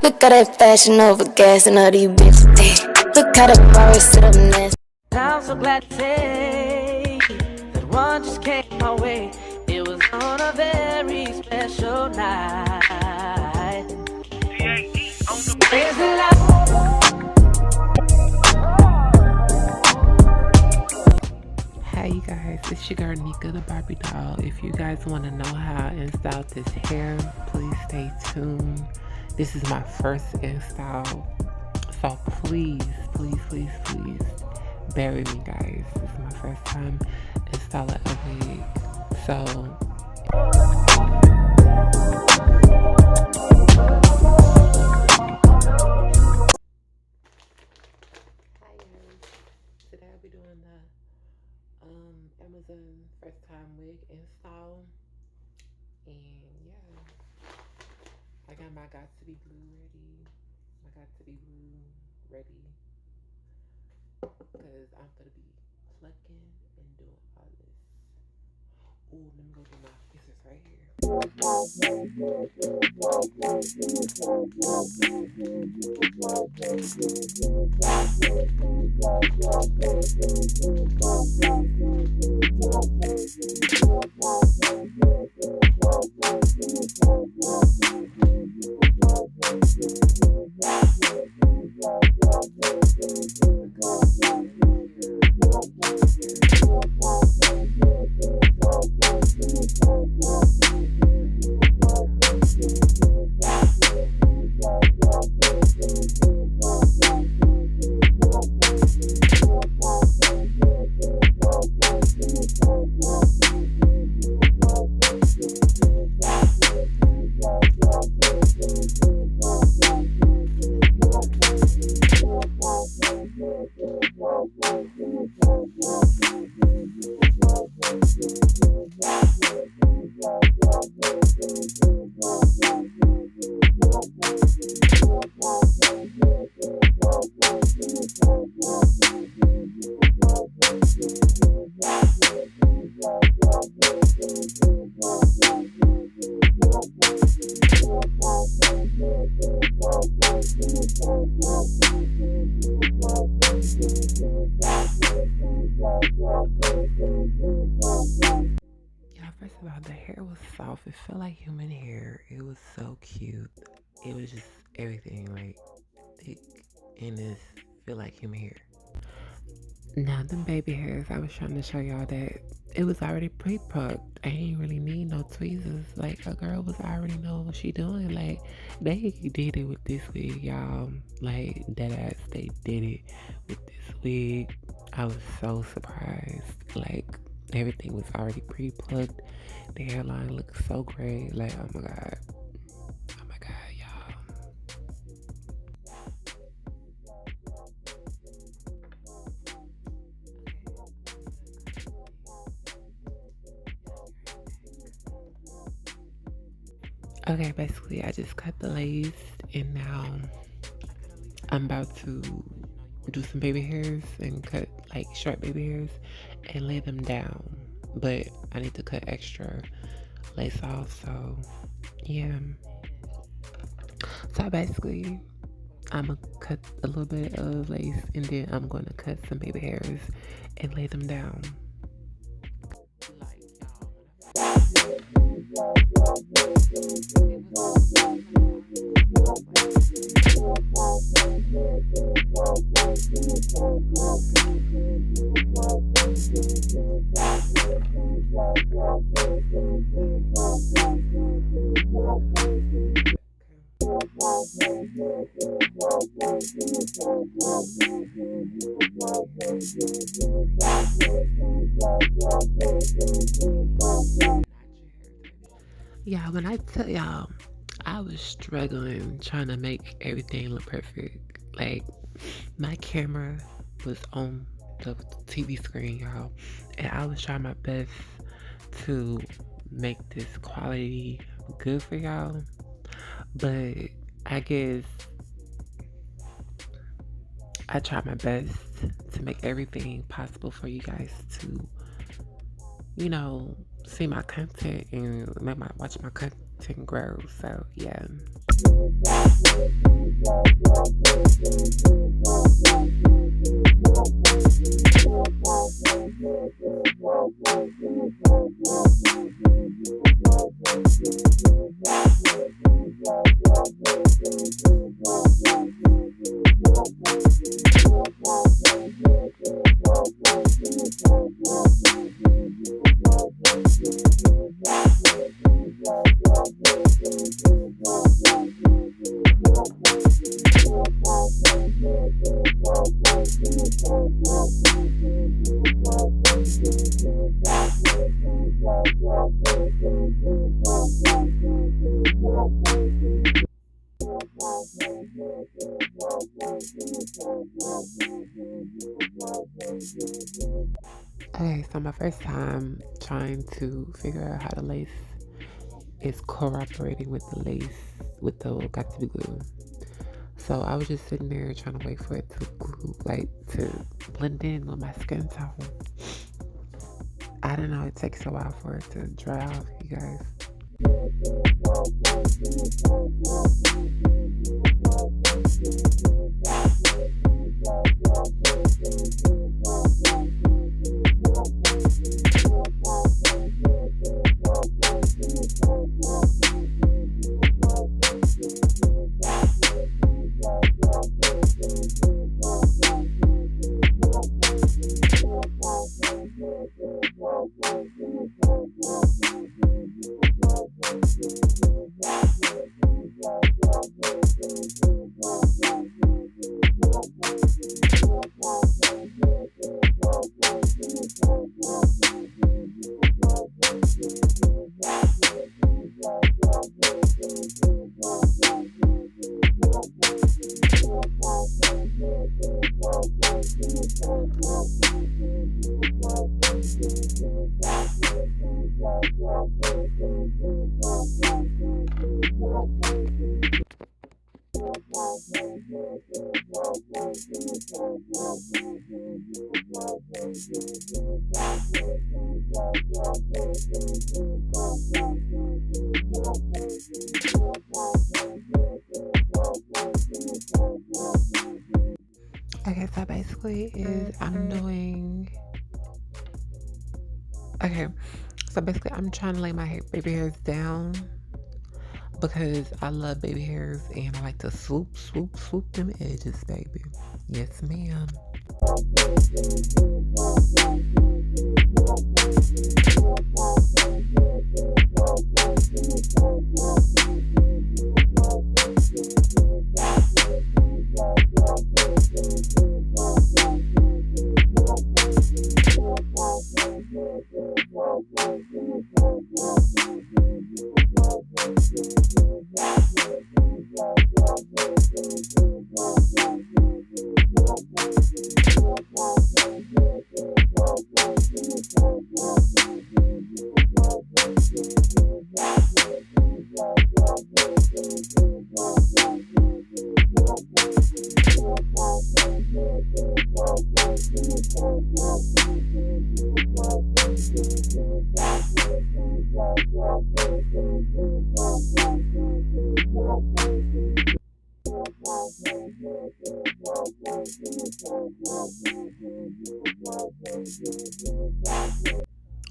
Look at that fashion over gas and all these bitches. Damn. Look how the bars sit up nasty. I'm so glad to say that one just came my way. It was on a very special night. Praise the Lord. Hi you guys, it's your girl Nika the Barbie doll. If you guys want to know how I installed this hair, please stay tuned. This is my first install, so please bear with me guys. This is my first time installing a wig, so hi guys, today I'll be doing the Amazon first time wig install, and yeah, I got my got to be blue ready, because I'm gonna be plucking and doing all this. Ooh, let me go get my scissors right here. Yeah, first of all, the hair was soft. It felt like human hair. It was so cute. It was just everything like thick and it feel like human hair. Now them baby hairs, I was trying to show y'all that it was already pre-plucked. I ain't really need no tweezers. Like a girl was already know what she doing. Like they did it with this wig, y'all. Like dead ass, they did it with this wig. I was so surprised. Like everything was already pre-plucked. The hairline looked so great. Like oh my god, y'all. Okay, basically I just cut the lace and now I'm about to do some baby hairs and cut like short baby hairs and lay them down. But I need to cut extra lace off, so yeah. So basically I'm gonna cut a little bit of lace and then I'm gonna cut some baby hairs and lay them down. Yeah, when I tell y'all, I was struggling trying to make everything look perfect. Like, my camera was on the TV screen, y'all, and I was trying my best to make this quality good for y'all. But I guess I tried my best to make everything possible for you guys to, see my content and watch my content grow. So yeah. Okay, so my first time trying to figure out how to lace is cooperating with the lace with the got to be glue. So I was just sitting there trying to wait for it to glue, like to blend in with my skin tone. I don't know, it takes a while for it to dry off, you guys. Okay, so basically I'm trying to lay my baby hairs down because I love baby hairs and I like to swoop them edges, baby. Yes, ma'am.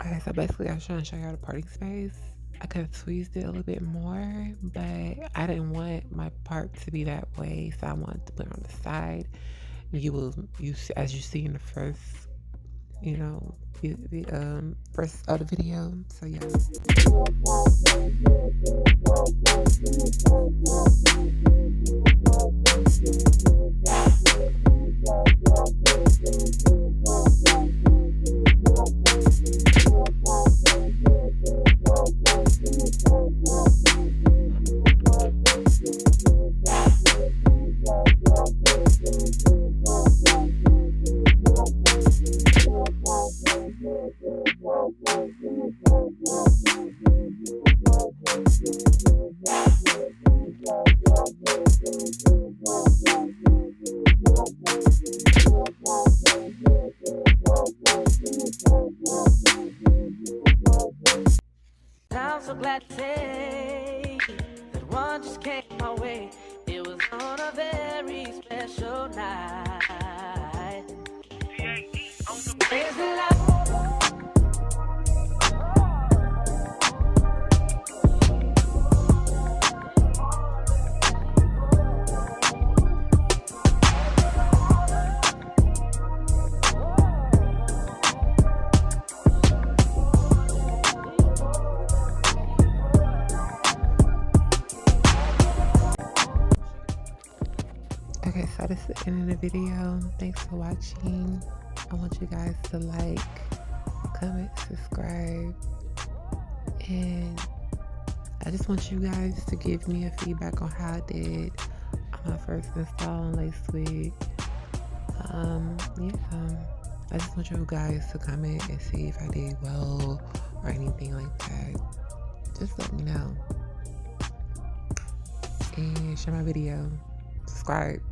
Okay, so basically I was trying to show you how the parting space. I could have tweezed it a little bit more, but I didn't want my part to be that way, so I wanted to put it on the side. As you see in the first, the first of the video. So yeah. I'm so glad to say that one just came my way. It was on a very special night. Praise the Lord. Okay, so this is the end of the video. Thanks for watching. I want you guys to like, comment, subscribe, and I just want you guys to give me a feedback on how I did on my first install on Lace Wig. I just want you guys to comment and see if I did well or anything like that. Just let me know. And share my video. Subscribe.